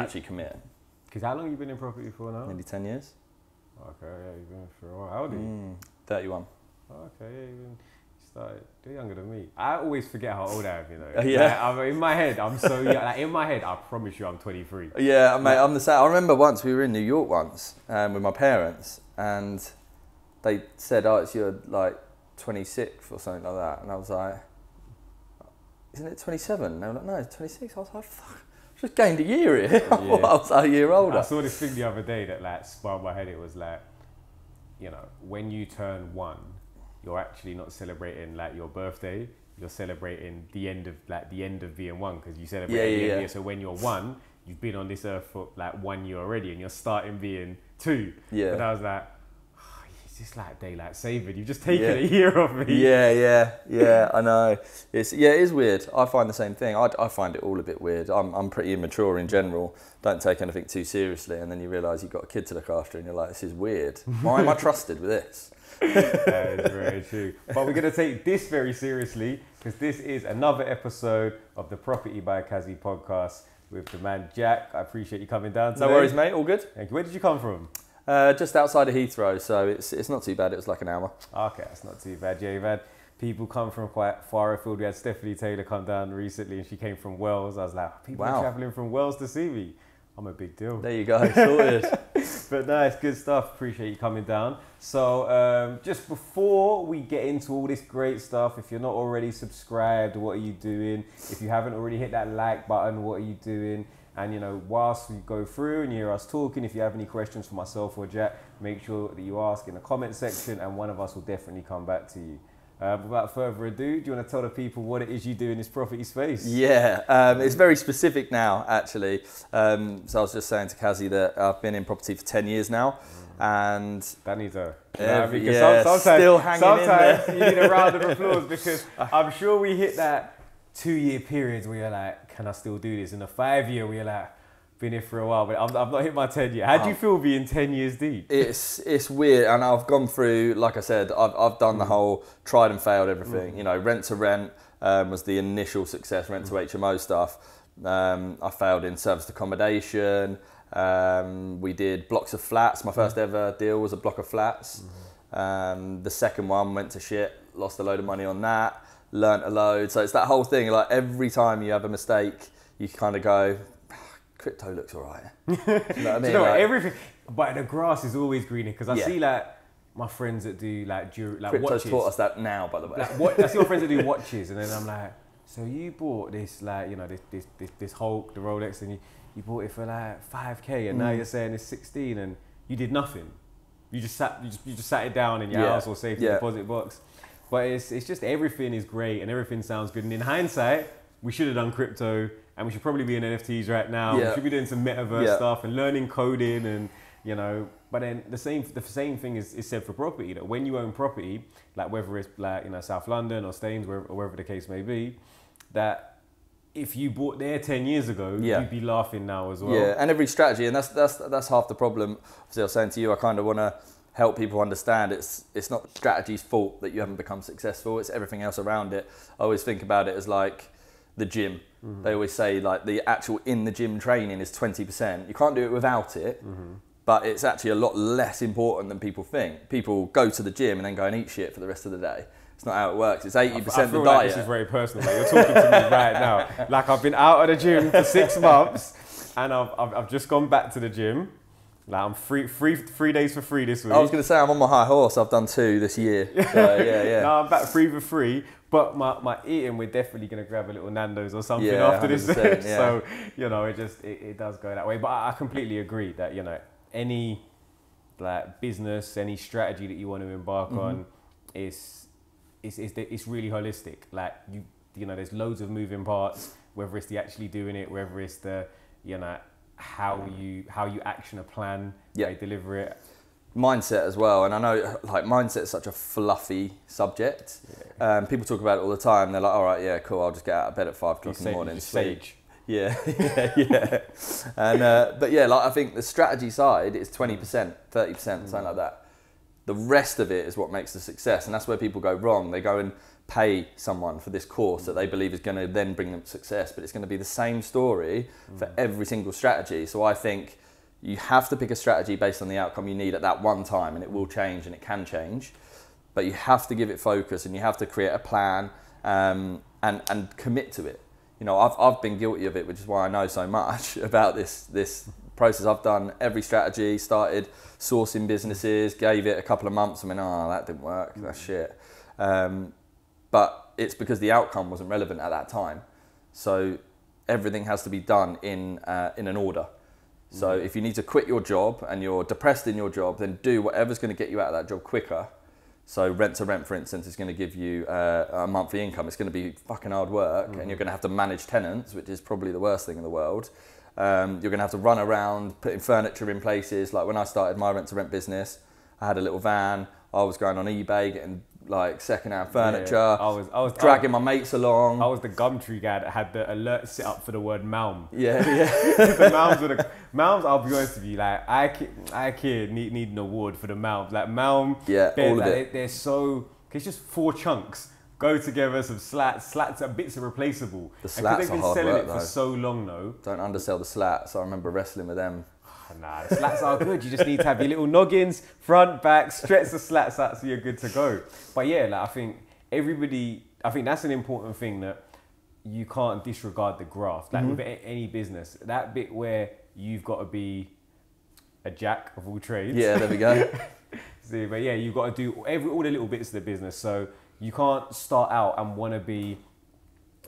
actually commit. Because how long have you been in property for now? Nearly 10 years. Okay, yeah, you've been for a while. How old are you? 31. Okay, yeah, you started. You're younger than me. I always forget how old I am, you know. Yeah. Like, in my head, I'm so young. Like, in my head, I promise you I'm 23. Yeah, mate, I'm the same. I remember once we were in New York once with my parents, and they said, "Oh, it's your like 26th or something like that," and I was like, "Isn't it 27?" They were like, "No, it's 26." I was like, "Fuck, I just gained a year here." I was like a year older. I saw this thing the other day that like spun my head. It was like, you know, when you turn 1, you're actually not celebrating like your birthday. You're celebrating the end of being 1, because you celebrate the end of the year. So when you're 1, you've been on this earth for like 1 year already, and you're starting being 2. Yeah. But I was like, oh, it's just like daylight saving. You've just taken a year off me. Yeah. I know. It is weird. I find the same thing. I find it all a bit weird. I'm pretty immature in general. Don't take anything too seriously, and then you realise you've got a kid to look after, and you're like, this is weird. Why am I trusted with this? That is very true. But we're going to take this very seriously, because this is another episode of the Property by Kazy podcast with the man Jack. I appreciate you coming down today. No worries, mate. All good. Thank you. Where did you come from? Just outside of Heathrow, so it's not too bad. It was like an hour. Okay, that's not too bad. Yeah, you've had people come from quite far afield. We had Stephanie Taylor come down recently, and she came from Wales. I was like, people are travelling from Wales to see me. I'm a big deal. There you go, sorted. But nice, good stuff. Appreciate you coming down. So just before we get into all this great stuff, if you're not already subscribed, what are you doing? If you haven't already hit that like button, what are you doing? And you know, whilst we go through and you hear us talking, if you have any questions for myself or Jack, make sure that you ask in the comment section, and one of us will definitely come back to you. Without further ado, do you want to tell the people what it is you do in this property space? Yeah, it's very specific now, actually. So I was just saying to Kazy that I've been in property for 10 years now, and that needs a still hanging in there. Sometimes you need a round of applause, because I'm sure we hit that 2-year period where you're like, can I still do this? In the 5-year, where you're like, been here for a while, but I've not hit my 10 yet. How do you feel being 10 years deep? It's weird, and I've gone through, like I said, I've done the whole tried and failed everything. You know, rent to rent was the initial success, rent to HMO stuff. I failed in serviced accommodation. We did blocks of flats. My first ever deal was a block of flats. The second one went to shit, lost a load of money on that, learnt a load. So it's that whole thing, like every time you have a mistake, you kind of go, crypto looks all right. You know what I mean? Do you know what, everything, but the grass is always greener, because I see like my friends that do like Crypto's watches. taught us that now, by the way. I see my friends that do watches, and then I'm like, so you bought this, like, you know, this Hulk, the Rolex, and you bought it for like 5k, and now you're saying it's 16, and you did nothing. You just sat it down in your house or safety deposit box. But it's just everything is great and everything sounds good. And in hindsight, we should have done crypto, and we should probably be in NFTs right now. We should be doing some metaverse stuff and learning coding, and you know. But then the same thing is said for property. That when you own property, like whether it's like, you know, South London or Staines, or wherever the case may be, that if you bought there 10 years ago, you'd be laughing now as well. Yeah, and every strategy, and that's half the problem. Obviously, I was saying to you, I kind of want to help people understand it's not strategy's fault that you haven't become successful. It's everything else around it. I always think about it as like the gym. They always say like the actual in the gym training is 20%. You can't do it without it, but it's actually a lot less important than people think. People go to the gym and then go and eat shit for the rest of the day. It's not how it works. It's 80% the diet. Like this is very personal. Like, you're talking to me right now. Like, I've been out of the gym for 6 months, and I've just gone back to the gym. Like, I'm 3 days for free this week. I was going to say, I'm on my high horse. I've done 2 this year. So, yeah. No, I'm back 3 for free. But my eating, we're definitely going to grab a little Nando's or something after this. So, you know, it does go that way. But I completely agree that, you know, any like business, any strategy that you want to embark on it's really holistic. Like, you know, there's loads of moving parts, whether it's the actually doing it, whether it's the, you know, how you action a plan, how you deliver it. Mindset as well, and I know like mindset is such a fluffy subject. People talk about it all the time. They're like, all right, yeah, cool, I'll just get out of bed at 5 o'clock in the morning, sleep. Yeah. And but yeah, like I think the strategy side is 20%, 30%, something like that. The rest of it is what makes the success, and that's where people go wrong. They go and pay someone for this course that they believe is going to then bring them success, but it's going to be the same story for every single strategy. So I think you have to pick a strategy based on the outcome you need at that one time, and it will change and it can change, but you have to give it focus and you have to create a plan and commit to it. You know, I've been guilty of it, which is why I know so much about this process. I've done every strategy, started sourcing businesses, gave it a couple of months and went, oh, that didn't work, that's shit. But it's because the outcome wasn't relevant at that time. So everything has to be done in an order. So if you need to quit your job and you're depressed in your job, then do whatever's going to get you out of that job quicker. So rent to rent, for instance, is going to give you a monthly income. It's going to be fucking hard work, and you're going to have to manage tenants, which is probably the worst thing in the world. You're going to have to run around putting furniture in places. Like when I started my rent to rent business, I had a little van. I was going on eBay getting like second-hand furniture. Yeah. I was dragging my mates along. I was the Gumtree guy that had the alert set up for the word Malm. Yeah. The Malms, I'll be honest with you, like IKEA need an award for the Malms. Like Malm, beds, all of like, it. They're so, it's just 4 chunks. Go together, some slats are bits are replaceable. The slats they've been selling it for so long though. Don't undersell the slats. I remember wrestling with them. Nah, the slats are good. You just need to have your little noggins, front, back, stretch the slats out so you're good to go. But yeah, like I think that's an important thing, that you can't disregard the graft. Like with any business, that bit where you've got to be a jack of all trades. Yeah, there we go. See, but yeah, you've got to do all the little bits of the business. So you can't start out and want to be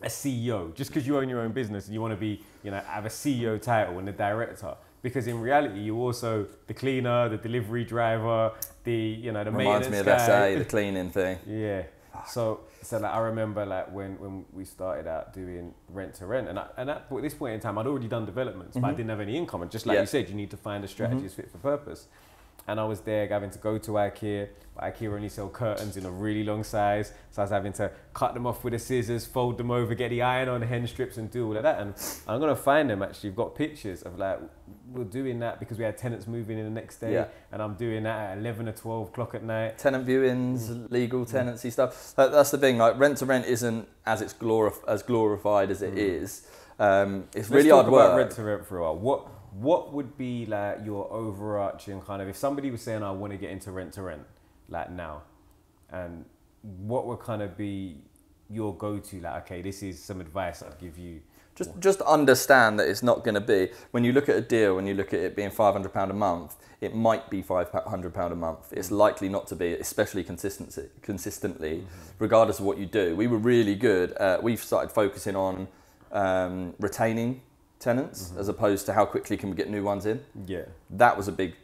a CEO just because you own your own business and you want to be, have a CEO title and a director. Because in reality, you're also the cleaner, the delivery driver, the maintenance guy. Reminds me of SA, the cleaning thing. Yeah. So like I remember like when we started out doing rent to rent, and at this point in time, I'd already done developments, but I didn't have any income. And just like you said, you need to find a strategy that's fit for purpose. And I was there having to go to IKEA, but IKEA only sell curtains in a really long size. So I was having to cut them off with the scissors, fold them over, get the iron on hen strips and do all of that. And I'm going to find them actually. I've got pictures of like, we're doing that because we had tenants moving in the next day. Yeah. And I'm doing that at 11 or 12 o'clock at night. Tenant viewings, legal tenancy stuff. That's the thing, like rent to rent isn't as glorified as it is. It's really hard work. Let's talk about rent to rent for a while. What would be like your overarching kind of, if somebody was saying I want to get into rent to rent like now, and what would kind of be your go-to, like, okay, this is some advice I'd give you? Just understand that it's not going to be, when you look at a deal, when you look at it being £500 a month, it might be £500 a month. It's likely not to be, especially consistently, regardless of what you do. We were really good we've started focusing on retaining tenants as opposed to how quickly can we get new ones in. Yeah, that was a big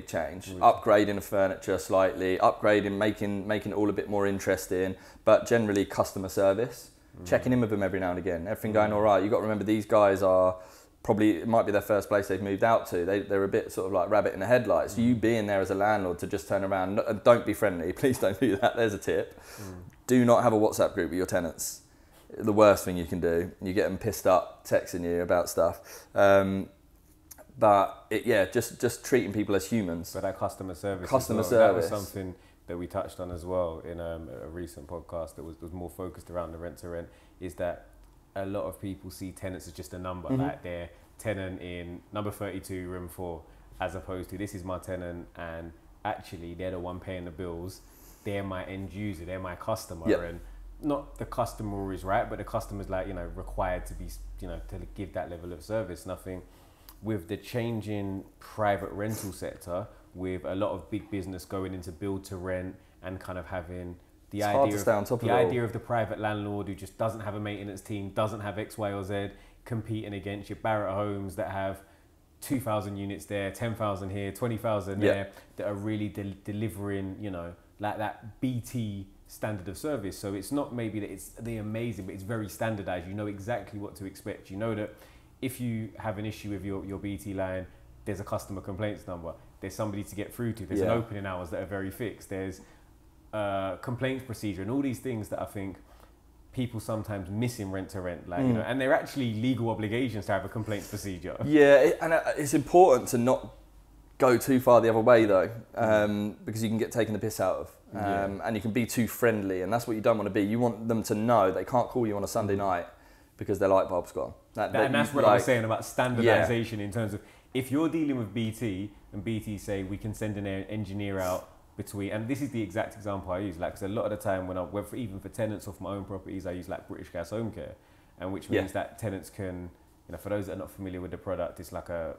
change. Upgrading the furniture slightly, making it all a bit more interesting, but generally customer service, checking in with them every now and again, everything going all right. You got to remember, these guys are probably, it might be their first place they've moved out to. They're a bit sort of like rabbit in the headlights. So you being there as a landlord to just turn around and don't be friendly, please don't do that. There's a tip. Do not have a WhatsApp group with your tenants. The worst thing you can do. You get them pissed up texting you about stuff. Just treating people as humans. But that customer service. That was something that we touched on as well in a recent podcast that was more focused around the rent to rent, is that a lot of people see tenants as just a number, like they're tenant in number 32, room 4, as opposed to this is my tenant and actually they're the one paying the bills. They're my end user, they're my customer. Yep. And not the customer is right, but the customer's like, required to be, to give that level of service. Nothing with the changing private rental sector, with a lot of big business going into build to rent and kind of having the idea of the private landlord who just doesn't have a maintenance team, doesn't have X, Y, or Z, competing against your Barrett homes that have 2,000 units there, 10,000 here, 20,000 there, that are really delivering, like that BT standard of service. So it's not maybe that it's the amazing, but it's very standardized. You know exactly what to expect. You know that if you have an issue with your BT line, there's a customer complaints number. There's somebody to get through to. There's an opening hours that are very fixed. There's a complaints procedure and all these things that I think people sometimes miss in rent to rent, like, and they're actually legal obligations to have a complaints procedure. Yeah, and it's important to not go too far the other way though, because you can get taken the piss out of, and you can be too friendly, and that's what you don't want to be. You want them to know they can't call you on a Sunday night because their light bulb's gone. And that's what I was saying about standardization in terms of if you're dealing with BT and BT say we can send an engineer out between, and this is the exact example I use, like, because a lot of the time when I work even for tenants off my own properties, I use like British Gas Home Care, and which means that tenants can, you know, for those that are not familiar with the product, it's like a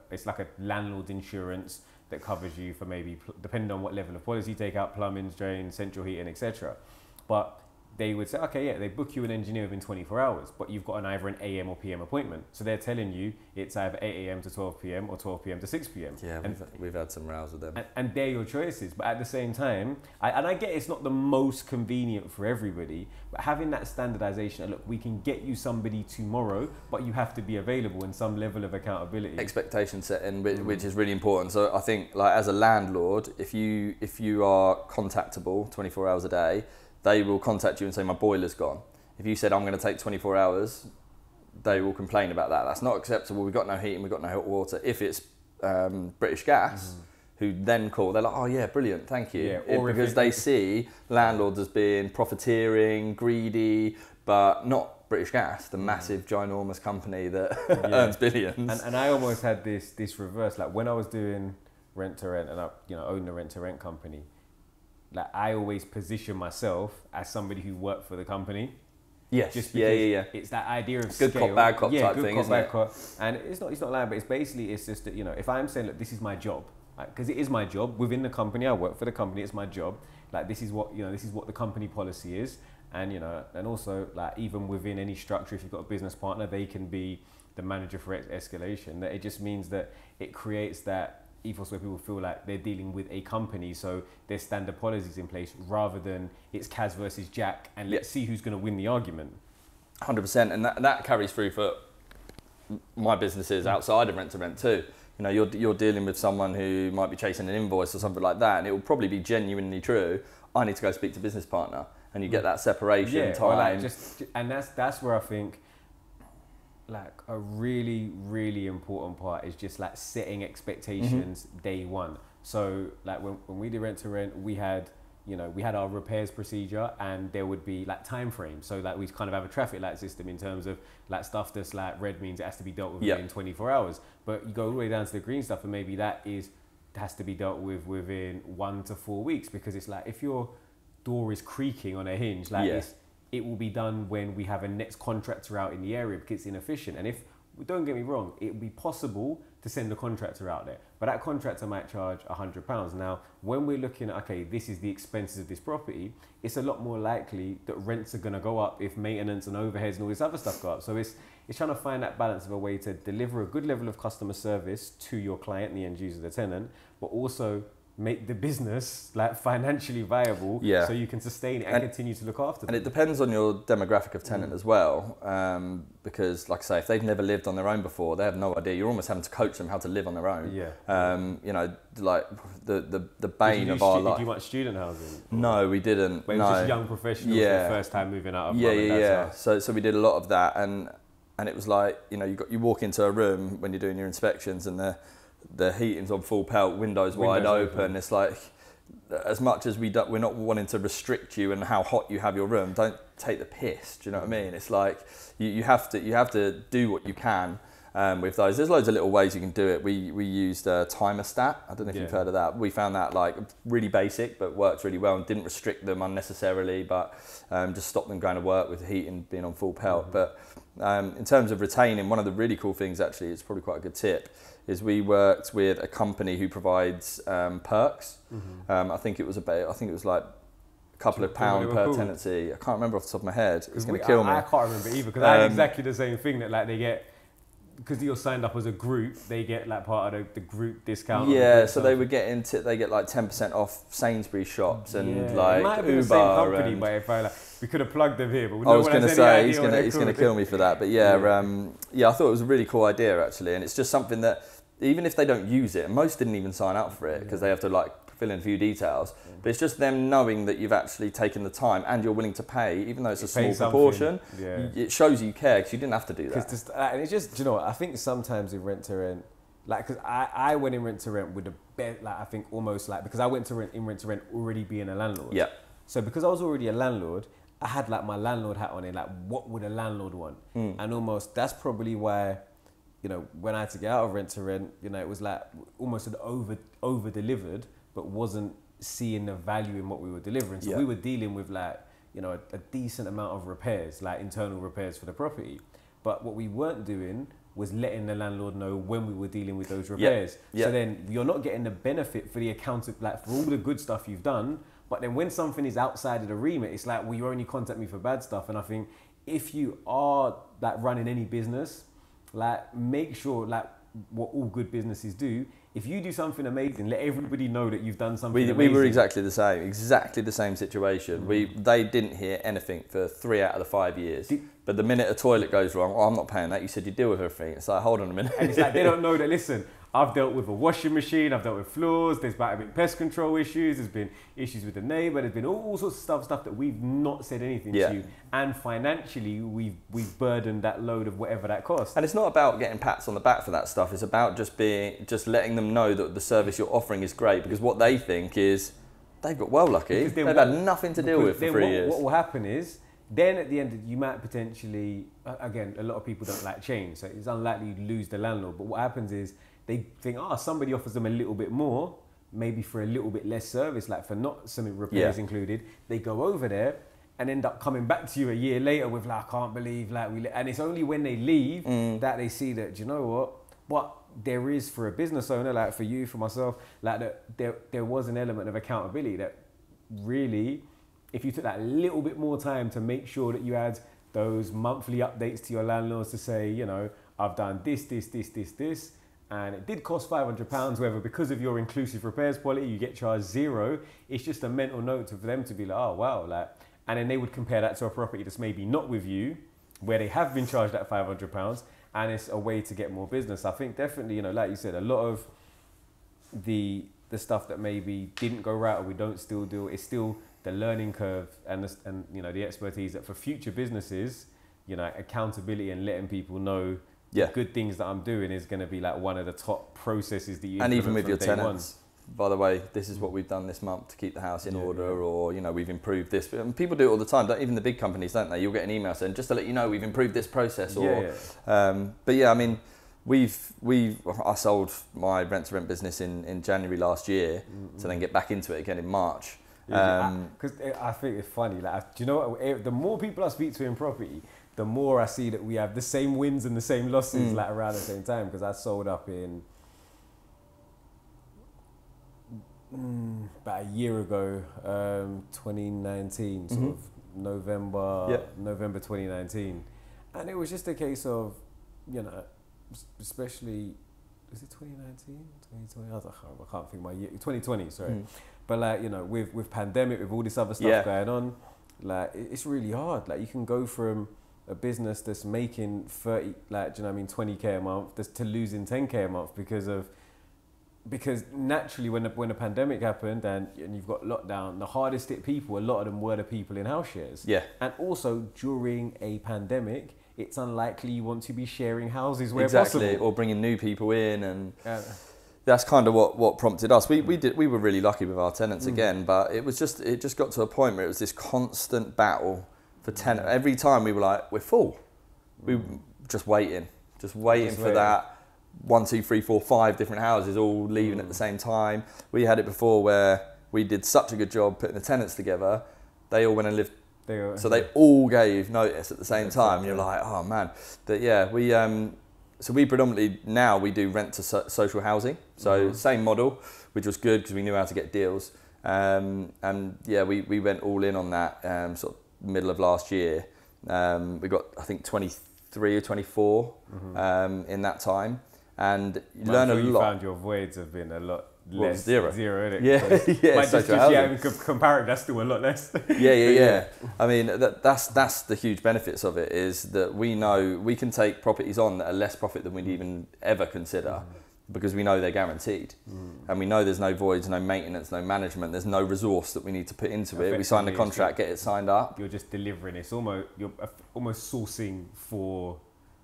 landlord insurance that covers you for maybe, depending on what level of policy you take out, plumbing, drain, central heating, etc. But they would say, okay, yeah, they book you an engineer within 24 hours, but you've got either an AM or PM appointment. So they're telling you it's either 8 AM to 12 PM or 12 PM to 6 PM. Yeah, we've had some rows with them. And they're your choices. But at the same time, I get it's not the most convenient for everybody, but having that standardization, look, we can get you somebody tomorrow, but you have to be available in some level of accountability. Expectation setting, which is really important. So I think, like, as a landlord, if you are contactable 24 hours a day, they will contact you and say, my boiler's gone. If you said, I'm going to take 24 hours, they will complain about that. That's not acceptable. We've got no heating, we've got no hot water. If it's British Gas, who then call, they're like, oh yeah, brilliant, thank you. Yeah, because they see landlords as being profiteering, greedy, but not British Gas, the massive, ginormous company that earns billions. And I almost had this reverse. Like when I was doing rent to rent and I owned a rent to rent company, like I always position myself as somebody who worked for the company. Yes. Just because it's that idea of good scale. cop, bad cop type good thing, cop, isn't bad it? cop. And it's not lying, but it's just that, if I'm saying, look, this is my job, because it is my job within the company, I work for the company, it's my job. Like this is what the company policy is. And, and also like even within any structure, if you've got a business partner, they can be the manager for escalation. That it just means that it creates that ethos where people feel like they're dealing with a company, so there's standard policies in place rather than it's Kaz versus Jack and let's see who's going to win the argument. 100%, and that carries through for my businesses outside of rent to rent too. You're dealing with someone who might be chasing an invoice or something like that, and it will probably be genuinely true. I need to go speak to business partner, and you get that separation time. And that's where I think like a really, really important part is just like setting expectations day one. So like when we did rent to rent, we had our repairs procedure and there would be like time frames. So like we kind of have a traffic light system in terms of like stuff that's like red means it has to be dealt with within 24 hours. But you go all the way down to the green stuff and maybe that has to be dealt with within 1 to 4 weeks, because it's like if your door is creaking on a hinge, like it will be done when we have a next contractor out in the area because it's inefficient. And if, don't get me wrong, it would be possible to send a contractor out there, but that contractor might charge £100. Now, when we're looking at, okay, this is the expenses of this property, it's a lot more likely that rents are going to go up if maintenance and overheads and all this other stuff go up. So it's trying to find that balance of a way to deliver a good level of customer service to your client, the end user, the tenant, but also make the business like financially viable so you can sustain it and continue to look after them. And it depends on your demographic of tenant as well, because like I say, if they've never lived on their own before, they have no idea. You're almost having to coach them how to live on their own. Like the bane of our life. Did you want student housing? No, we didn't. But it was just young professionals their first time moving out of mum and dad's house. So we did a lot of that, and it was like, you walk into a room when you're doing your inspections and the heating's on full pelt, windows wide open. It's like, as much as we're not wanting to restrict you and how hot you have your room, don't take the piss. Do you know what I mean? It's like you have to do what you can with those. There's loads of little ways you can do it. We used a timer stat. I don't know if you've heard of that. We found that like really basic, but worked really well and didn't restrict them unnecessarily, but just stopped them going to work with the heating being on full pelt. But in terms of retaining, one of the really cool things, actually, it's probably quite a good tip, is we worked with a company who provides perks. I think it was like a couple of pounds per tenancy. I can't remember off the top of my head. It's going to kill me. I can't remember either, because I had exactly the same thing, that like they get, because you're signed up as a group, they get like part of the group discount. Yeah, so they would they get like 10% off Sainsbury's shops and like it might have been Uber. The same company, but if we could have plugged them here, but I was going to say he's going to kill me for that. But I thought it was a really cool idea actually, and it's just something that even if they don't use it, and most didn't even sign up for it because they have to like fill in a few details, but it's just them knowing that you've actually taken the time and you're willing to pay, even though it's a small proportion. It shows you care, because you didn't have to do that. And it's just, you know what, I think sometimes in rent to rent, Like, because I went in rent to rent with the best, like, I think almost like, because I went in rent to rent already being a landlord. Yeah. So because I was already a landlord, I had like my landlord hat on it, like what would a landlord want? And almost, that's probably why, you know, when I had to get out of rent to rent, you know, it was like almost an over delivered, but wasn't seeing the value in what we were delivering. So we were dealing with like, you know, a decent amount of repairs, like internal repairs for the property. But what we weren't doing was letting the landlord know when we were dealing with those repairs. So then you're not getting the benefit for the accountant, like for all the good stuff you've done. But then when something is outside of the remit, it's like, well, you only contact me for bad stuff. And I think if you are like running any business, like make sure, like what all good businesses do, if you do something amazing, let everybody know that you've done something amazing. We were exactly the same situation. They didn't hear anything for 3 out of the 5 years. But the minute a toilet goes wrong, oh, I'm not paying that. You said you deal with everything. It's like, hold on a minute. And it's like, they don't know that, listen, I've dealt with a washing machine, I've dealt with floors, there's been pest control issues, there's been issues with the neighbour, there's been all sorts of stuff that we've not said anything to you. And financially, we've burdened that load of whatever that costs. And it's not about getting pats on the back for that stuff. It's about just letting them know that the service you're offering is great, because what they think is they've got well lucky. They've had nothing to deal with for 3 years. What will happen is, then at the end, you might potentially, again, a lot of people don't like change, so it's unlikely you lose the landlord. But what happens is they think, oh, somebody offers them a little bit more, maybe for a little bit less service, like for not some repairs included. They go over there and end up coming back to you a year later with like, I can't believe, like, and it's only when they leave that they see that, do you know what there is for a business owner, like for you, for myself, like that there was an element of accountability that really, if you took that little bit more time to make sure that you had those monthly updates to your landlords to say, you know, I've done this, and it did cost £500, whether because of your inclusive repairs quality, you get charged zero. It's just a mental note for them to be like, oh, wow. Like, and then they would compare that to a property that's maybe not with you, where they have been charged that £500, and it's a way to get more business. I think definitely, you know, like you said, a lot of the stuff that maybe didn't go right or we don't still do, it's still the learning curve and you know, the expertise that for future businesses, you know, accountability and letting people know the good things that I'm doing is going to be like one of the top processes that you and even with your tenants, by the way, this is what we've done this month to keep the house in order, or, you know, we've improved this. And people do it all the time, even the big companies, don't they? You'll get an email saying, just to let you know, we've improved this process. Or, but yeah, I mean, I sold my rent to rent business in January last year to then get back into it again in March. Because I think it's funny, like, do you know what, the more people I speak to in property, the more I see that we have the same wins and the same losses like around the same time. Because I sold up in about a year ago, 2019, sort of November 2019, and it was just a case of, you know, especially, is it 2019, 2020? I can't think my year, 2020, sorry. But like, you know, with pandemic, with all this other stuff going on, like it's really hard. Like you can go from a business that's making 30, like, do you know what I mean, 20k a month, to losing 10k a month because naturally when the pandemic happened and you've got lockdown, the hardest hit people, a lot of them were the people in house shares. Yeah. And also during a pandemic, it's unlikely you want to be sharing houses where possible. Or bringing new people in, and that's kind of what prompted us. We were really lucky with our tenants again, but it just got to a point where it was this constant battle for tenant. Every time we were like, we're full. We were just waiting for that 1, 2, 3, 4, 5 different houses all leaving at the same time. We had it before where we did such a good job putting the tenants together. They all went and lived. So they all gave notice at the same time. And you're like, oh man. But yeah, we predominantly now we do rent to social housing. So same model, which was good because we knew how to get deals. And yeah, we went all in on that sort of middle of last year. We got, I think, 23 or 24 in that time. And you learn a lot. You found your voids have been a lot less. Zero, isn't it? Yeah, But just comparative, that's still a lot less. Yeah. I mean, that's the huge benefits of it, is that we know we can take properties on that are less profit than we'd even ever consider, because we know they're guaranteed. And we know there's no voids, no maintenance, no management, there's no resource that we need to put into it. We sign the contract, get it signed up. You're just delivering. You're almost sourcing for,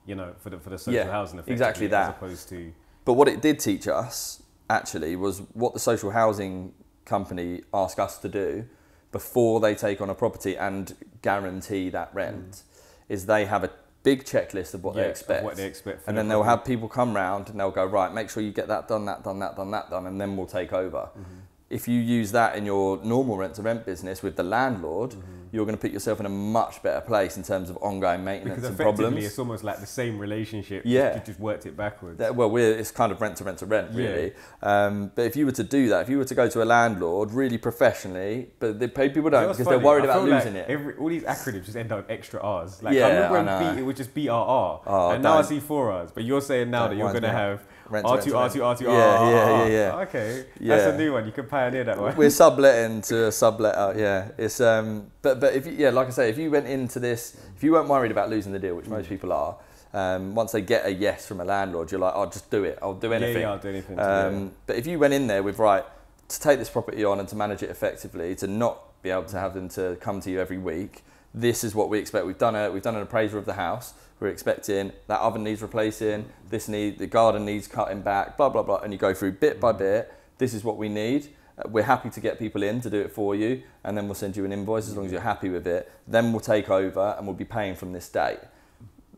you know, for the social housing effect. Exactly that. As opposed to, But what it did teach us, actually, was what the social housing company ask us to do before they take on a property and guarantee that rent, is they have a big checklist of what they expect. And then they'll have people come round and they'll go, right, make sure you get that done, that done, that done, that done, and then we'll take over. If you use that in your normal rent to rent business with the landlord, you're going to put yourself in a much better place in terms of ongoing maintenance and problems. Because effectively it's almost like the same relationship, you just worked it backwards. It's kind of rent to rent, really. But if you were to do that, if you were to go to a landlord really professionally, but people don't, because they're worried about losing it. All these acronyms just end up with extra R's. Like, I remember when it would just BRR, and now I see 4 R's. But you're saying now that you're going to have R2, R2, R2, yeah. Okay, that's a new one. You can pioneer that one. We're subletting to a sublet. It's but if you, like I say, if you went into this, if you weren't worried about losing the deal, which most people are, once they get a yes from a landlord, you're like, I'll just do it. I'll do anything. Yeah, I'll do anything. But if you went in there with to take this property on and to manage it effectively, to not be able to have them to come to you every week, this is what we expect. We've done an appraisal of the house. We're expecting that oven needs replacing, the garden needs cutting back, blah, blah, blah. And you go through bit by bit. This is what we need. We're happy to get people in to do it for you. And then we'll send you an invoice as long as you're happy with it. Then we'll take over and we'll be paying from this date.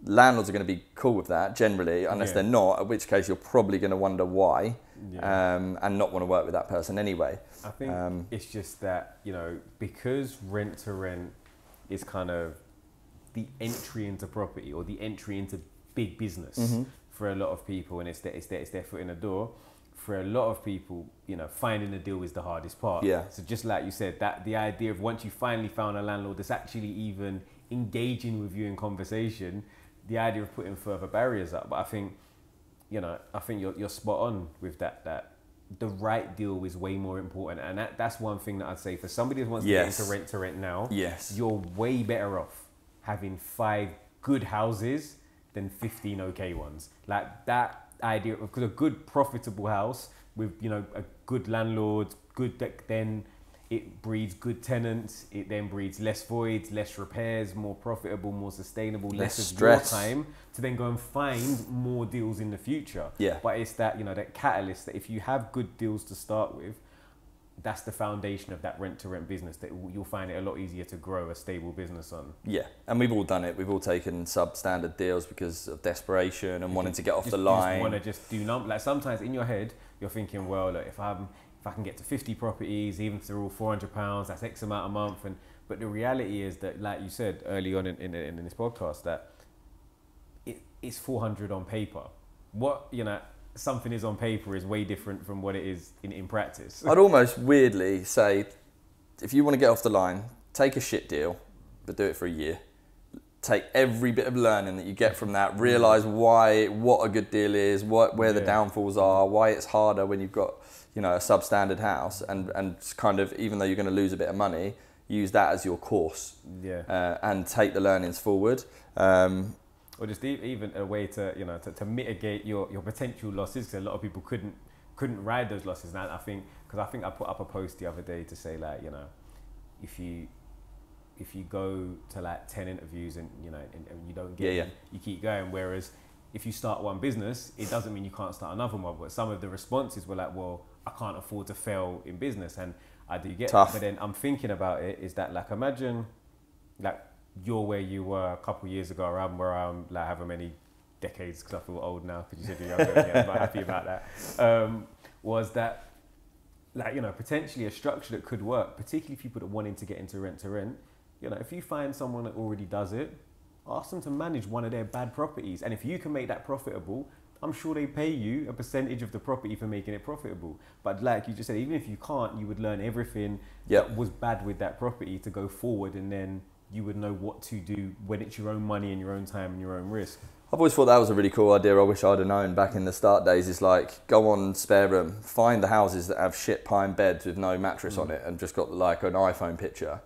Landlords are going to be cool with that generally, unless they're not, in which case you're probably going to wonder why and not want to work with that person anyway. I think it's just that, because rent to rent is kind of the entry into property or the entry into big business for a lot of people, and it's their foot in the door. For a lot of people, finding a deal is the hardest part. So just like you said, that the idea of once you finally found a landlord that's actually even engaging with you in conversation, the idea of putting further barriers up. But I think you're spot on with that the right deal is way more important, and that's one thing that I'd say for somebody who wants to get into rent now. You're way better off having 5 good houses than 15 okay ones. Like that idea, because a good profitable house with a good landlord, then it breeds good tenants. It then breeds less voids, less repairs, more profitable, more sustainable, less of stress. Your time to then go and find more deals in the future. But it's that that catalyst that if you have good deals to start with, that's the foundation of that rent to rent business, that you'll find it a lot easier to grow a stable business on. And we've all done it. We've all taken substandard deals because of desperation and wanting to get off the line. You just want to do like sometimes in your head you're thinking, well, look, if I can get to 50 properties, even through all £400, that's X amount a month. But the reality is that, like you said early on in this podcast, that it's 400 on paper. What something is on paper is way different from what it is in practice. I'd almost weirdly say, if you want to get off the line, take a shit deal, but do it for a year. Take every bit of learning that you get from that, realise what a good deal is, where the downfalls are, why it's harder when you've got a substandard house, and kind of, even though you're going to lose a bit of money, use that as your course and take the learnings forward. Or just even a way to to mitigate your potential losses, because a lot of people couldn't ride those losses. And I think I put up a post the other day to say, like, if you go to like 10 interviews and and you don't get them, you keep going. Whereas if you start one business, it doesn't mean you can't start another one. But some of the responses were like, well, I can't afford to fail in business, and I do get tough. But then I'm thinking about it, is that, like, imagine like you're where you were a couple of years ago, around where I'm like however many decades, because I feel old now because you said you're younger. I'm not happy about that. Was that, like, potentially a structure that could work, particularly if people that wanting to get into rent to rent. If you find someone that already does it, ask them to manage one of their bad properties, and if you can make that profitable, I'm sure they pay you a percentage of the property for making it profitable. But like you just said, even if you can't, you would learn everything that was bad with that property to go forward, and then you would know what to do when it's your own money and your own time and your own risk. I've always thought that was a really cool idea. I wish I'd have known back in the start days. Is like, go on Spare Room, find the houses that have shit pine beds with no mattress on it and just got like an iPhone picture.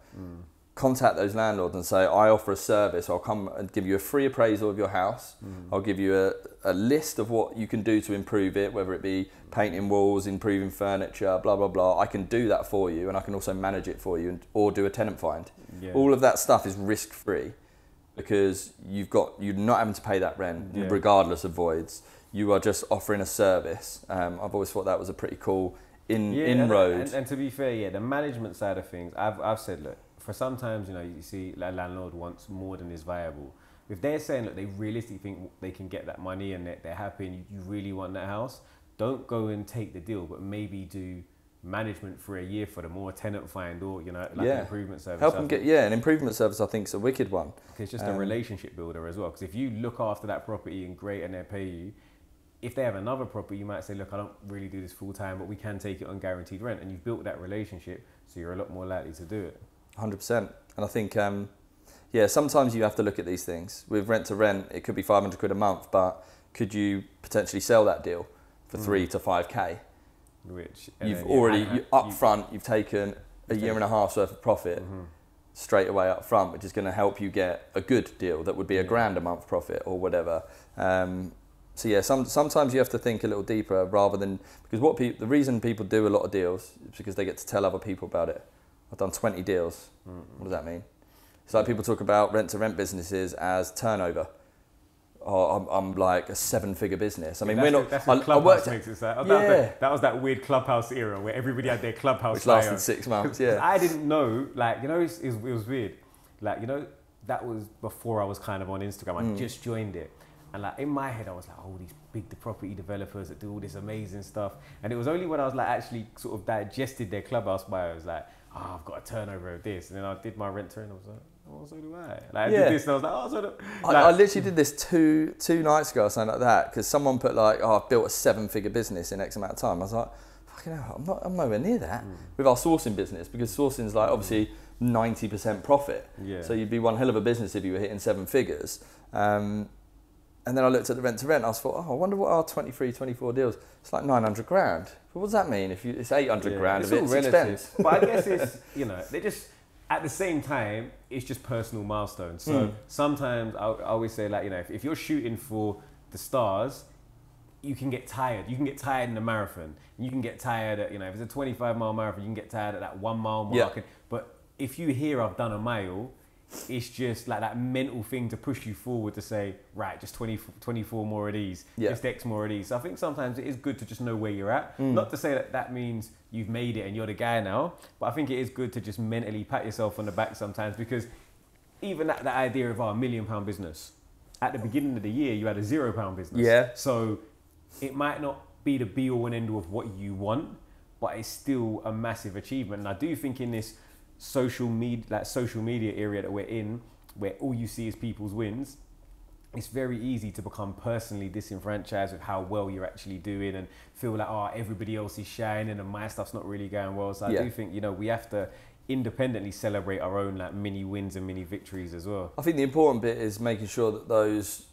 Contact those landlords and say, I offer a service. I'll come and give you a free appraisal of your house. I'll give you a list of what you can do to improve it, whether it be painting walls, improving furniture, blah, blah, blah. I can do that for you, and I can also manage it for you, or do a tenant find. All of that stuff is risk-free, because you're not having to pay that rent regardless of voids. you are just offering a service. I've always thought that was a pretty cool inroad. And to be fair, the management side of things, I've said, look, for sometimes, you see a landlord wants more than is viable. If they're saying, look, they realistically think they can get that money and they're happy and you really want that house, don't go and take the deal, but maybe do management for a year for them, or a tenant find, or an improvement service. Help them get an improvement service. I think is a wicked one. It's just a relationship builder as well. Because if you look after that property and great, and they pay you, if they have another property, you might say, look, I don't really do this full time, but we can take it on guaranteed rent, and you've built that relationship, so you're a lot more likely to do it. 100%. And I think sometimes you have to look at these things. With rent to rent, it could be 500 quid a month, but could you potentially sell that deal for 3 to 5k? Which you've already you've taken a year and a half's worth of profit straight away up front, which is going to help you get a good deal that would be £1,000 a month profit or whatever. Sometimes you have to think a little deeper rather than, because the reason people do a lot of deals is because they get to tell other people about it. I've done 20 deals. What does that mean? It's like people talk about rent to rent businesses as turnover. Oh, I'm like a 7-figure business. I mean, we're not. That's what Clubhouse makes it sound. That was that weird Clubhouse era where everybody had their Clubhouse. Which lasted 6 months. Yeah. I didn't know, it was weird. That was before I was kind of on Instagram. I just joined it, and in my head I was like, oh, these big property developers that do all this amazing stuff. And it was only when I was actually sort of digested their Clubhouse bios, I've got a turnover of this, and then I did my rent to rent. I was like, oh, so do I. I did this, and I was like, oh, so do I. I literally did this two nights ago or something like that, because someone put I've built a 7-figure business in X amount of time. I was like, fucking hell, I'm nowhere near that with our sourcing business, because sourcing's obviously 90% profit. Yeah. So you'd be one hell of a business if you were hitting 7 figures. And then I looked at the rent to rent. I thought, I wonder what our 23, 24 deals. It's like 900 grand. But what does that mean? If it's 800 grand of it's expense. But I guess it's they just. At the same time, it's just personal milestones. So sometimes I always say, if you're shooting for the stars, you can get tired. You can get tired in a marathon. You can get tired at, if it's a 25-mile marathon, you can get tired at that 1 mile mark. Yeah. But if you hear I've done a mile, it's just that mental thing to push you forward to say, right, just 24 more of these, just X more of these. So I think sometimes it is good to just know where you're at. Not to say that means you've made it and you're the guy now, but I think it is good to just mentally pat yourself on the back sometimes, because even that idea of our £1 million business, at the beginning of the year, you had a £0 business. Yeah. So it might not be the be all and end all of what you want, but it's still a massive achievement. And I do think in this social media area that we're in, where all you see is people's wins, it's very easy to become personally disenfranchised with how well you're actually doing and feel everybody else is shining and my stuff's not really going well. So I do think, we have to independently celebrate our own mini wins and mini victories as well. I think the important bit is making sure that those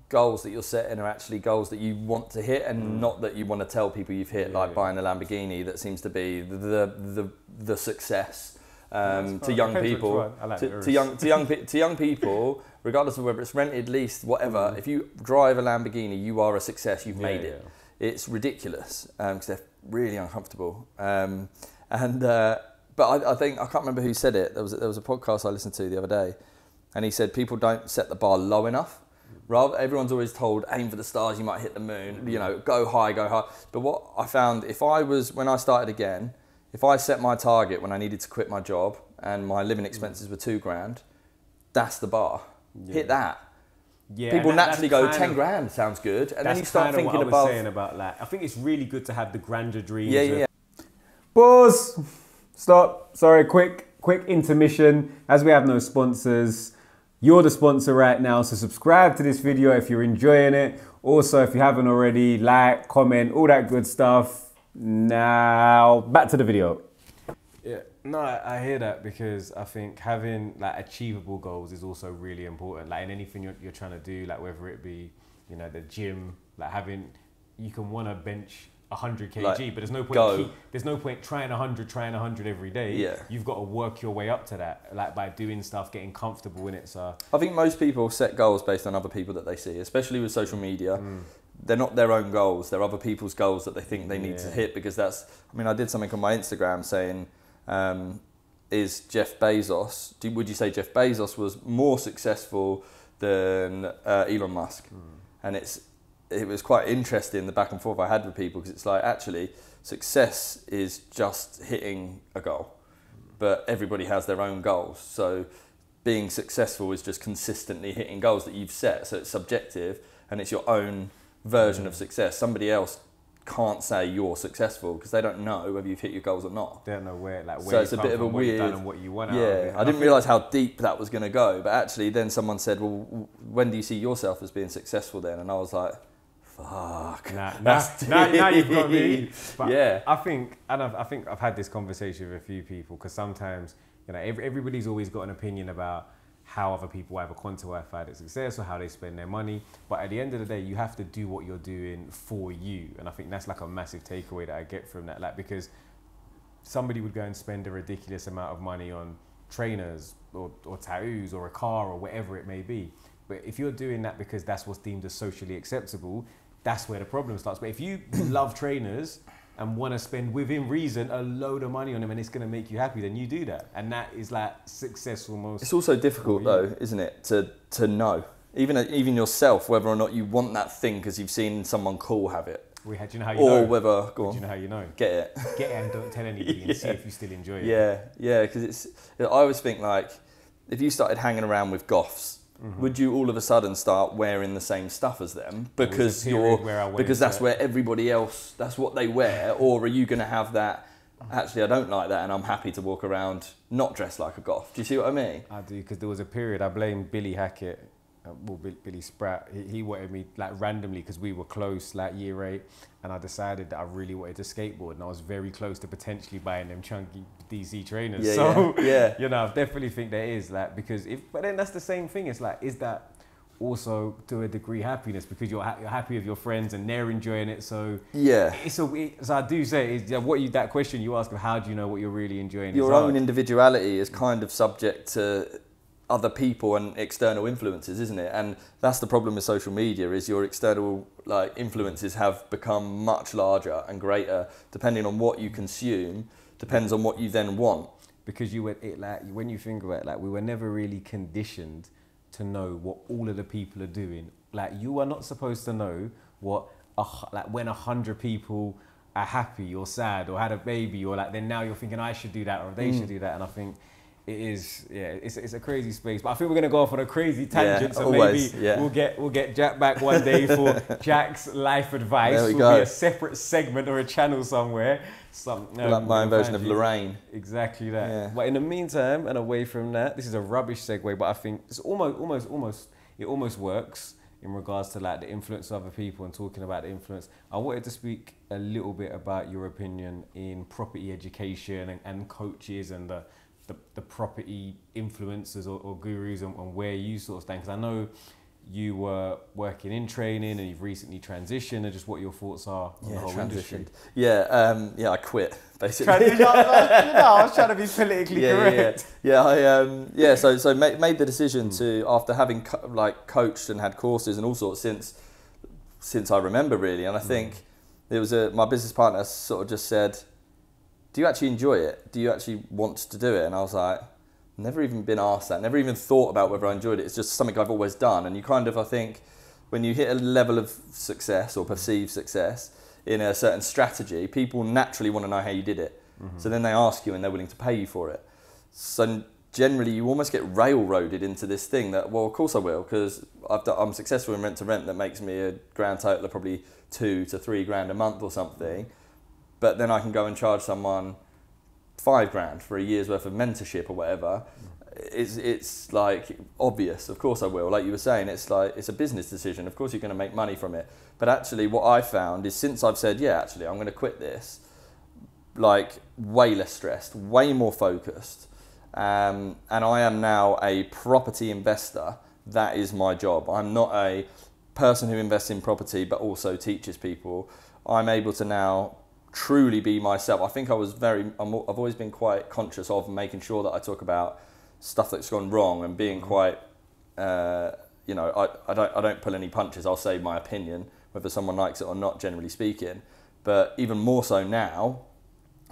goals that you're setting are actually goals that you want to hit, and not that you want to tell people you've hit, buying a Lamborghini. That seems to be the success. To young people, to young people, regardless of whether it's rented, leased, whatever. If you drive a Lamborghini, you are a success. You've made it. It's ridiculous because they're really uncomfortable. But I think I can't remember who said it. There was a podcast I listened to the other day, and he said people don't set the bar low enough. Rather, everyone's always told aim for the stars, you might hit the moon. Go high, go high. But what I found, when I started again, if I set my target when I needed to quit my job and my living expenses were £2,000, that's the bar. Yeah. Hit that. Yeah, people naturally go, 10 grand sounds good. And then you start thinking what I was above. Saying about that. I think it's really good to have the grander dreams. Yeah. Pause. Stop. Sorry, quick intermission. As we have no sponsors, you're the sponsor right now. So subscribe to this video if you're enjoying it. Also, if you haven't already, like, comment, all that good stuff. Now, back to the video. Yeah, no, I hear that, because I think having achievable goals is also really important. In anything you're trying to do, whether it be, the gym, you can want to bench 100 kg, but there's no point trying 100 every day. Yeah. You've got to work your way up to that, by doing stuff, getting comfortable in it. So I think most people set goals based on other people that they see, especially with social media. They're not their own goals. They're other people's goals that they think they need to hit, because I did something on my Instagram saying, is Jeff Bezos, would you say Jeff Bezos was more successful than Elon Musk? And it's it was quite interesting, the back and forth I had with people, because it's like, actually, success is just hitting a goal, but everybody has their own goals. So being successful is just consistently hitting goals that you've set. So it's subjective, and it's your own version of success. Somebody else can't say you're successful because they don't know whether you've hit your goals or not. They don't know where So it's a bit of a weird. and what you want out of it. I didn't realise how deep that was going to go. But actually, then someone said, "Well, when do you see yourself as being successful?" Then, and I was like, "Fuck, now you've got me." But yeah, I think I've had this conversation with a few people, because sometimes, you know, everybody's always got an opinion about how other people either quantify their success or how they spend their money. But at the end of the day, you have to do what you're doing for you. And I think that's like a massive takeaway that I get from that. Like, because somebody would go and spend a ridiculous amount of money on trainers or tattoos or a car or whatever it may be. But if you're doing that because that's what's deemed as socially acceptable, that's where the problem starts. But if you love trainers and want to spend within reason a load of money on them and it's going to make you happy, then you do that. And that is like successful most. It's also difficult though, isn't it, to know, even yourself, whether or not you want that thing because you've seen someone cool have it. Do you know how you know? Or whether, go on. Do you know how you know? Get it. Get it and don't tell anybody and see if you still enjoy it. Yeah, because I always think, like, if you started hanging around with goths, would you all of a sudden start wearing the same stuff as them because that's where everybody else, that's what they wear? Or are you going to have that, actually I don't like that and I'm happy to walk around not dressed like a goth? Do you see what I mean? I do, because there was a period, I blame Billy Hackett, Billy Spratt. He wanted me like randomly, because we were close like year 8, and I decided that I really wanted to skateboard, and I was very close to potentially buying them chunky DC trainers. Yeah. You know, I definitely think there is like, because but then that's the same thing. It's like, is that also to a degree happiness, because you're happy with your friends and they're enjoying it? So yeah, so I do say is that question you ask of how do you know what you're really enjoying? Your own individuality is kind of subject to other people and external influences, isn't it? And that's the problem with social media, is your external like influences have become much larger and greater depending on what you consume, depends on what you then want. Because when you think about it, like, we were never really conditioned to know what all of the people are doing. Like, you are not supposed to know what when 100 people are happy or sad or had a baby, or like, then now you're thinking I should do that or they should do that. And I think it is, it's a crazy space. But I think we're gonna go off on a crazy tangent. So always, maybe we'll get Jack back one day for Jack's life advice. There we will go. be a separate segment or a channel somewhere. Like my own version of Lorraine. Exactly that. Yeah. But in the meantime, and away from that, this is a rubbish segue, but I think it's almost works in regards to like the influence of other people and talking about the influence. I wanted to speak a little bit about your opinion in property education and coaches and the property influencers or gurus and where you sort of stand. Because I know you were working in training and you've recently transitioned, and just what your thoughts are on the whole industry. I quit basically. I was trying to be politically correct. So made the decision to, after having coached and had courses and all sorts since I remember really, and I think it was my business partner sort of just said, do you actually enjoy it? Do you actually want to do it? And I was like, never even been asked that, never even thought about whether I enjoyed it. It's just something I've always done. And you kind of, I think, when you hit a level of success or perceived success in a certain strategy, people naturally want to know how you did it. So then they ask you and they're willing to pay you for it. So generally you almost get railroaded into this thing that, well, of course I will, because I'm successful in rent to rent that makes me a grand total of probably $2 to $3 grand a month or something. But then I can go and charge someone $5 grand for a year's worth of mentorship or whatever. It's like obvious, of course I will. Like you were saying, it's like, it's a business decision. Of course you're going to make money from it. But actually what I found is, since I've said, I'm going to quit this, like, way less stressed, way more focused. And I am now a property investor. That is my job. I'm not a person who invests in property but also teaches people. I'm able to now truly be myself. I think I've always been quite conscious of making sure that I talk about stuff that's gone wrong and being quite, I don't pull any punches. I'll say my opinion, whether someone likes it or not, generally speaking. But even more so now,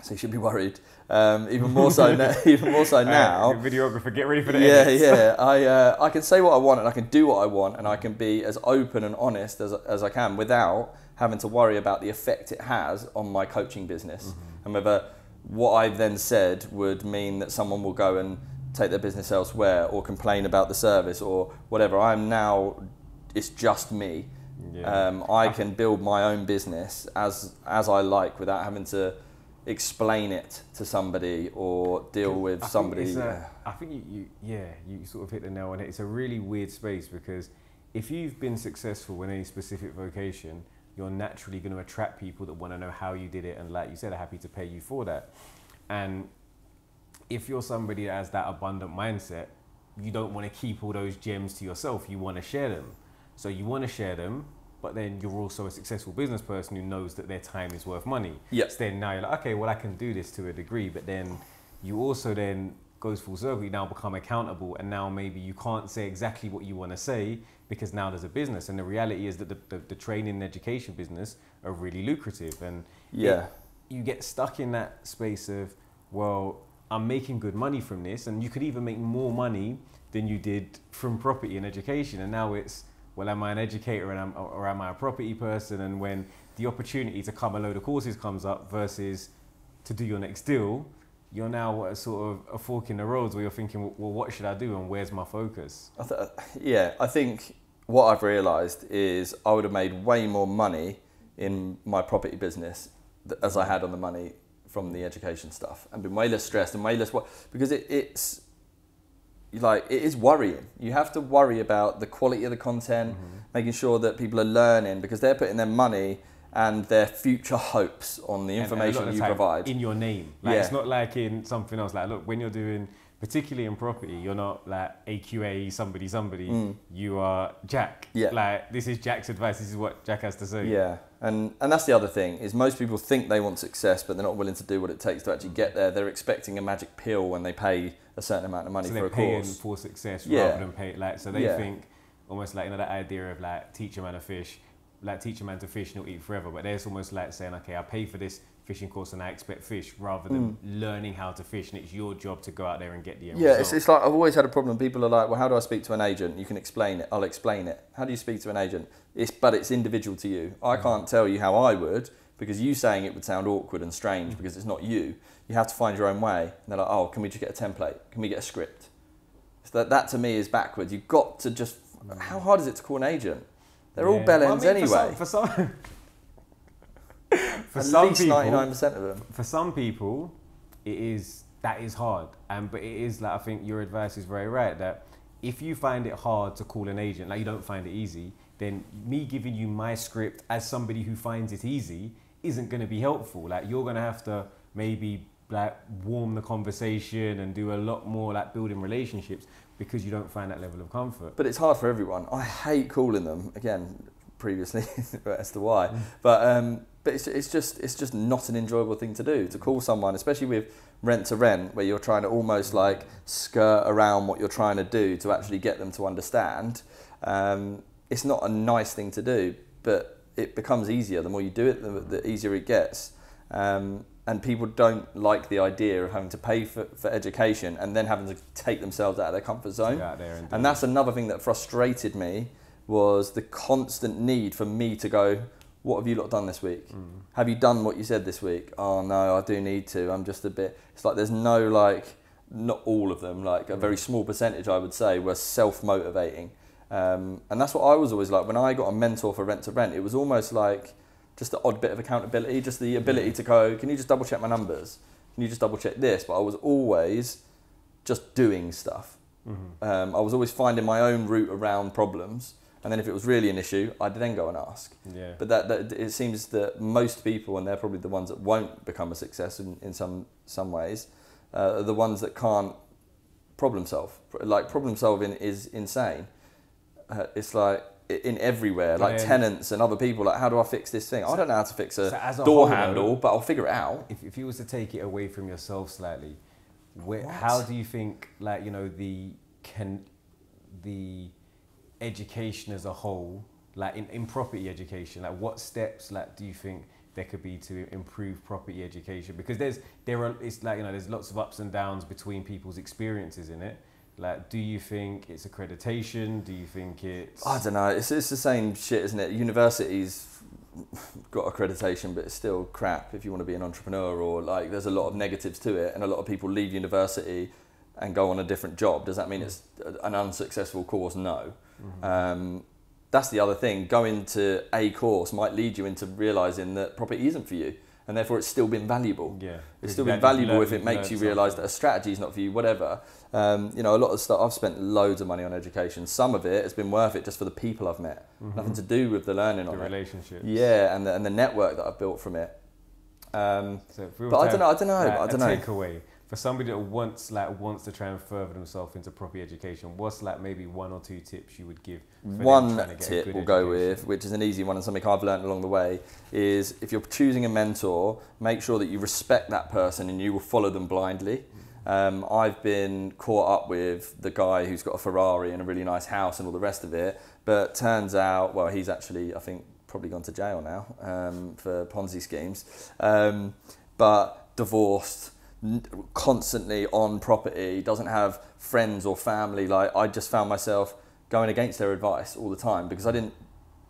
So you should be worried. Even more so now. Even more so now. Videographer, get ready for the Yeah, edits. yeah. I can say what I want and I can do what I want and I can be as open and honest as I can without having to worry about the effect it has on my coaching business. And whether what I've then said would mean that someone will go and take their business elsewhere or complain about the service or whatever. It's just me. Yeah. I can build my own business as I like without having to explain it to somebody or deal with somebody. I think you sort of hit the nail on it. It's a really weird space because if you've been successful in any specific vocation, you're naturally going to attract people that want to know how you did it and, like you said, are happy to pay you for that. And if you're somebody that has that abundant mindset, you don't want to keep all those gems to yourself. You want to share them. So you want to share them, but then you're also a successful business person who knows that their time is worth money. Yep. So then now you're like, okay, well, I can do this to a degree, but then you also then goes full circle. You now become accountable, and now maybe you can't say exactly what you want to say because now there's a business. And the reality is that the training and education business are really lucrative. And you get stuck in that space of, well, I'm making good money from this, and you could even make more money than you did from property and education. And now it's, well, am I an educator or am I a property person? And when the opportunity to come a load of courses comes up versus to do your next deal, you're now at sort of a fork in the roads where you're thinking, well, what should I do and where's my focus? I think what I've realised is I would have made way more money in my property business as I had on the money from the education stuff, and been way less stressed and way less because it's like, it is worrying. You have to worry about the quality of the content, making sure that people are learning because they're putting their money and their future hopes on the information you provide. In your name. Like, it's not like in something else. Like, look, when you're doing, particularly in property, you're not like AQA, somebody. You are Jack. Yeah. Like, this is Jack's advice. This is what Jack has to say. Yeah. And that's the other thing, is most people think they want success, but they're not willing to do what it takes to actually get there. They're expecting a magic pill when they pay a certain amount of money for a course. So they're paying for success rather than pay, like, so they think almost like, you know, that idea of like, teach a man to fish, like teach a man to fish and he'll eat forever. But there's almost like saying, okay, I pay for this fishing course and I expect fish, rather than learning how to fish, and it's your job to go out there and get the end result. It's like, I've always had a problem. People are like, well, how do I speak to an agent? You can explain it. I'll explain it. How do you speak to an agent? But it's individual to you. I can't tell you how I would, because you saying it would sound awkward and strange because it's not you. You have to find your own way. And they're like, oh, can we just get a template? Can we get a script? So that to me is backwards. You've got to just, how hard is it to call an agent? They're all bellends anyway. For some At least people, 99% of them. For some people, that is hard. But it is like, I think your advice is very right, that if you find it hard to call an agent, like you don't find it easy, then me giving you my script as somebody who finds it easy isn't going to be helpful. Like, you're going to have to maybe like warm the conversation and do a lot more like building relationships because you don't find that level of comfort. But it's hard for everyone. I hate calling them, again, previously as to why. But it's just not an enjoyable thing to do, to call someone, especially with rent to rent, where you're trying to almost like skirt around what you're trying to do to actually get them to understand. It's not a nice thing to do, but it becomes easier. The more you do it, the easier it gets. And people don't like the idea of having to pay for education and then having to take themselves out of their comfort zone. And that's another thing that frustrated me, was the constant need for me to go, what have you lot done this week? Have you done what you said this week? Oh no, I do need to. I'm just a bit, it's like there's no, like, not all of them, like a very small percentage I would say were self-motivating. And that's what I was always like. When I got a mentor for rent to rent, it was almost like just the odd bit of accountability, just the ability to go, can you just double check my numbers? Can you just double check this? But I was always just doing stuff. I was always finding my own route around problems. And then if it was really an issue, I'd then go and ask. But that it seems that most people, and they're probably the ones that won't become a success in some ways, are the ones that can't problem solve. Like, problem solving is insane. It's like in everywhere, like tenants and other people, like, how do I fix this thing? I don't know how to fix a door handle, but I'll figure it out. If you was to take it away from yourself slightly, how do you think, like, you know, the education as a whole, like in property education, like what steps, like, do you think there could be to improve property education? Because it's like, there's lots of ups and downs between people's experiences in it. Like, do you think it's accreditation? Do you think it's... I don't know. It's the same shit, isn't it? Universities got accreditation, but it's still crap if you want to be an entrepreneur, or like there's a lot of negatives to it, and a lot of people leave university and go on a different job. Does that mean it's an unsuccessful course? No. That's the other thing. Going to a course might lead you into realising that property isn't for you, and therefore it's still been valuable. Yeah, it's still been valuable if it makes you realise that a strategy is not for you, whatever. A lot of stuff, I've spent loads of money on education. Some of it has been worth it just for the people I've met. Nothing to do with the learning on it. The relationships. Yeah, and the network that I've built from it. So but I don't know. Takeaway for somebody that wants to try and further themselves into property education, what's like maybe 1 or 2 tips you would give? One tip we'll go with, which is an easy one and something I've learned along the way, is if you're choosing a mentor, make sure that you respect that person and you will follow them blindly. I've been caught up with the guy who's got a Ferrari and a really nice house and all the rest of it, but turns out, well, he's actually, I think, probably gone to jail now for Ponzi schemes, but divorced, constantly on property, doesn't have friends or family. Like, I just found myself going against their advice all the time because I didn't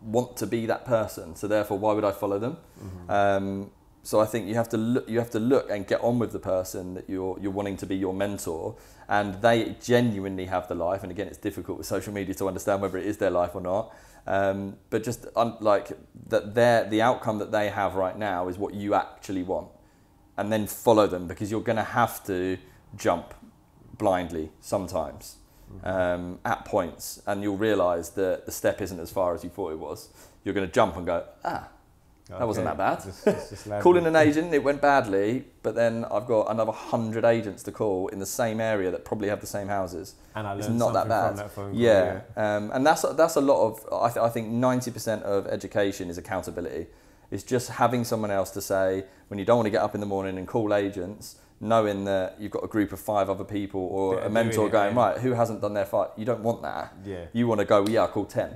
want to be that person. So therefore, why would I follow them? So I think you have to look and get on with the person that you're wanting to be your mentor, and they genuinely have the life. And again, it's difficult with social media to understand whether it is their life or not. But just like that, the outcome that they have right now is what you actually want. And then follow them, because you're going to have to jump blindly sometimes at points, and you'll realise that the step isn't as far as you thought it was. You're going to jump and go, that wasn't that bad. Just calling an agent, it went badly, but then I've got another 100 agents to call in the same area that probably have the same houses. And I learned it's not that bad. From that phone call, yeah. And that's a lot of, I think 90% of education is accountability. It's just having someone else to say, when you don't want to get up in the morning and call agents, knowing that you've got a group of 5 other people or a mentor going, right, who hasn't done their fight? You don't want that. Yeah. You want to go, I called 10.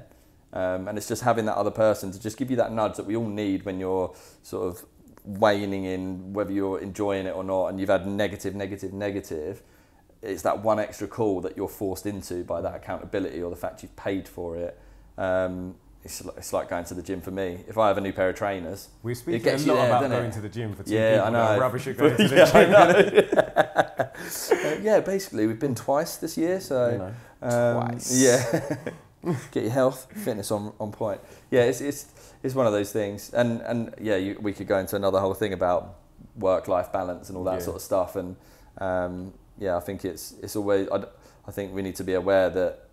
And it's just having that other person to just give you that nudge that we all need when you're sort of waning in whether you're enjoying it or not, and you've had negative. It's that one extra call that you're forced into by that accountability or the fact you've paid for it. It's like going to the gym for me. If I have a new pair of trainers, we speak a lot about going to the gym for 2 people. I know. Rubbish at going to the gym. Yeah, basically we've been twice this year, so twice. Yeah. Get your health, fitness on point. Yeah, it's one of those things, and yeah, we could go into another whole thing about work-life balance and all that sort of stuff, and I think it's always. I think we need to be aware that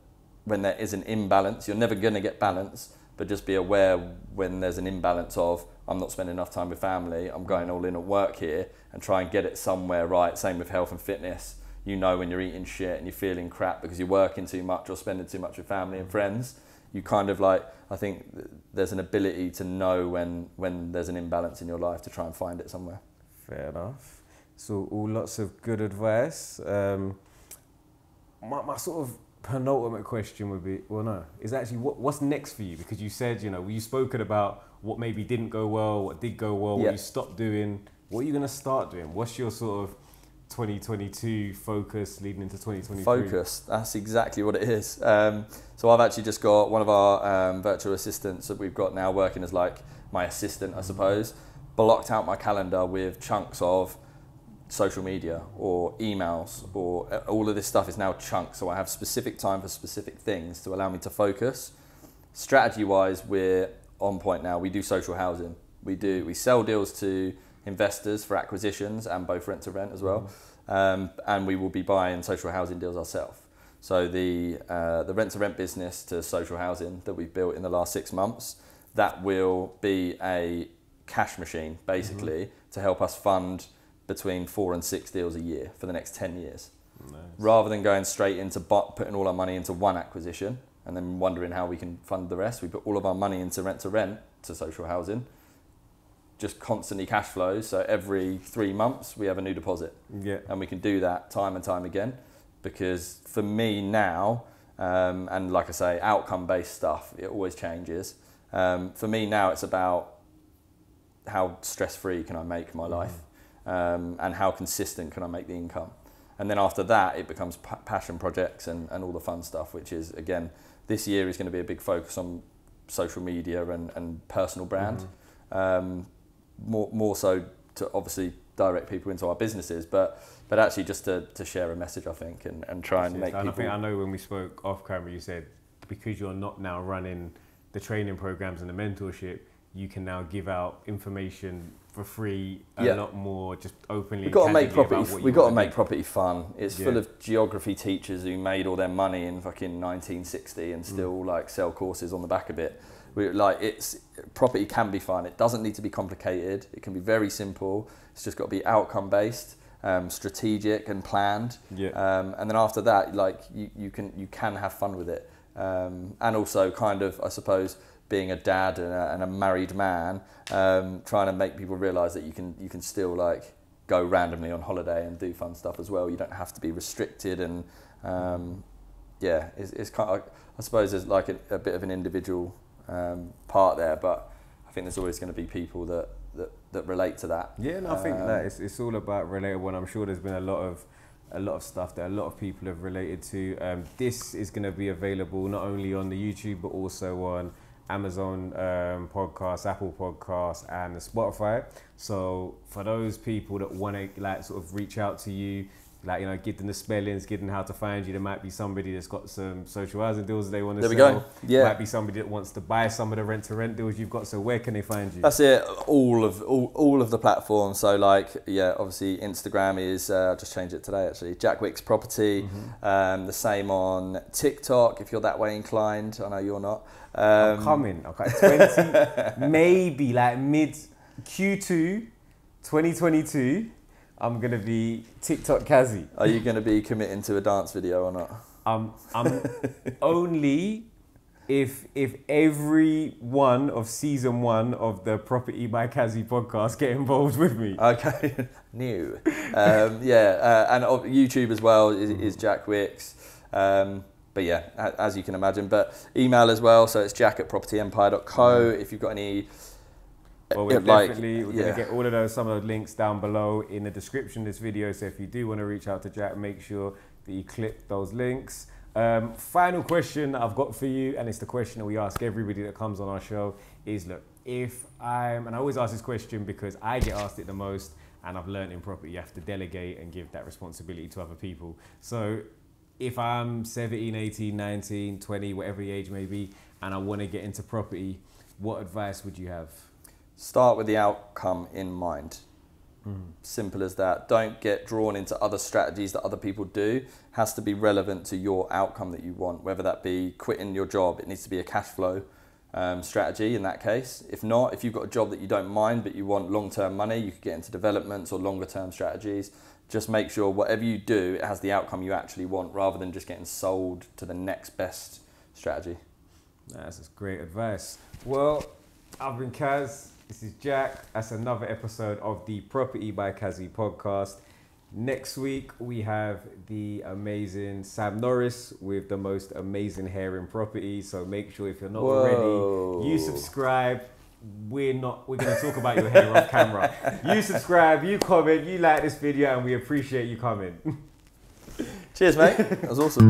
when there is an imbalance, you're never going to get balance, but just be aware when there's an imbalance of, I'm not spending enough time with family, I'm going all in at work here, and try and get it somewhere right. Same with health and fitness. You know when you're eating shit and you're feeling crap because you're working too much or spending too much with family and friends, you kind of like, I think there's an ability to know when there's an imbalance in your life to try and find it somewhere. Fair enough. So all lots of good advice. My sort of penultimate question would be, is actually what's next for you? Because you said, you've spoken about what maybe didn't go well, what did go well, what you stopped doing. What are you going to start doing? What's your sort of 2022 focus leading into 2023? Focus, that's exactly what it is. So I've actually just got one of our virtual assistants that we've got now working as like my assistant, I suppose, blocked out my calendar with chunks of social media or emails, or all of this stuff is now chunks, so I have specific time for specific things to allow me to focus. Strategy wise, we're on point now. We do social housing. We sell deals to investors for acquisitions and both rent to rent as well, and we will be buying social housing deals ourselves. So the rent to rent business to social housing that we've built in the last 6 months, that will be a cash machine basically to help us fund between 4 and 6 deals a year for the next 10 years. Nice. Rather than going straight into putting all our money into one acquisition and then wondering how we can fund the rest, we put all of our money into rent to social housing, just constantly cash flows. So every 3 months we have a new deposit, and we can do that time and time again. Because for me now, and like I say, outcome based stuff, it always changes. For me now, it's about how stress-free can I make my life, and how consistent can I make the income. And then after that, it becomes passion projects and all the fun stuff, which is, again, this year is going to be a big focus on social media and personal brand. More so to obviously direct people into our businesses, but actually just to share a message, I think, and try and make people... I know when we spoke off camera, you said because you're not now running the training programs and the mentorship, you can now give out information for free a lot more, just openly. We've got to make property fun. It's full of geography teachers who made all their money in fucking 1960 and still like sell courses on the back of it. Property can be fun. It doesn't need to be complicated. It can be very simple. It's just got to be outcome based, strategic and planned. And then after that, like you can have fun with it. And also kind of, I suppose, being a dad and a married man, trying to make people realise that you can still like go randomly on holiday and do fun stuff as well. You don't have to be restricted, and it's kind of, I suppose there's like a bit of an individual part there, but I think there's always going to be people that relate to that. Yeah, and I think that it's all about relatable, and I'm sure there's been a lot of stuff that a lot of people have related to. This is going to be available not only on the YouTube but also on Amazon Podcasts, Apple Podcasts, and Spotify. So for those people that want to like sort of reach out to you, like, you know, give them the spellings, give them how to find you. There might be somebody that's got some social housing deals they want to sell. There we go. Yeah. Might be somebody that wants to buy some of the rent-to-rent deals you've got. So where can they find you? That's it. All of the platforms. So like, obviously Instagram is, I just changed it today actually, Jack Wicks Property. The same on TikTok if you're that way inclined. I know you're not. I'm coming. Okay, 20, maybe like mid Q2 2022. I'm going to be TikTok Kazy. Are you going to be committing to a dance video or not? I'm only if every one of season 1 of the Property by Kazy podcast get involved with me. Okay, new. And YouTube as well is Jack Wicks. But yeah, as you can imagine. But email as well, so it's jack@propertyempire.co. If you've got any... Well, we're going to get all of some of the links down below in the description of this video. So if you do want to reach out to Jack, make sure that you click those links. Final question that I've got for you, and it's the question that we ask everybody that comes on our show, is look, and I always ask this question because I get asked it the most, and I've learned in property, you have to delegate and give that responsibility to other people. So if I'm 17, 18, 19, 20, whatever the age may be, and I want to get into property, what advice would you have? Start with the outcome in mind. Simple as that. Don't get drawn into other strategies that other people do. It has to be relevant to your outcome that you want, whether that be quitting your job. It needs to be a cash flow strategy in that case. If not, if you've got a job that you don't mind but you want long-term money, you could get into developments or longer-term strategies. Just make sure whatever you do, it has the outcome you actually want, rather than just getting sold to the next best strategy. That's great advice. Well, I've been Kaz. This is Jack. That's another episode of the Property by Kazy podcast. Next week, we have the amazing Sam Norris with the most amazing hair in property. So make sure if you're not already, you subscribe. We're going to talk about your hair off camera. You subscribe, you comment, you like this video, and we appreciate you coming. Cheers, mate. That was awesome.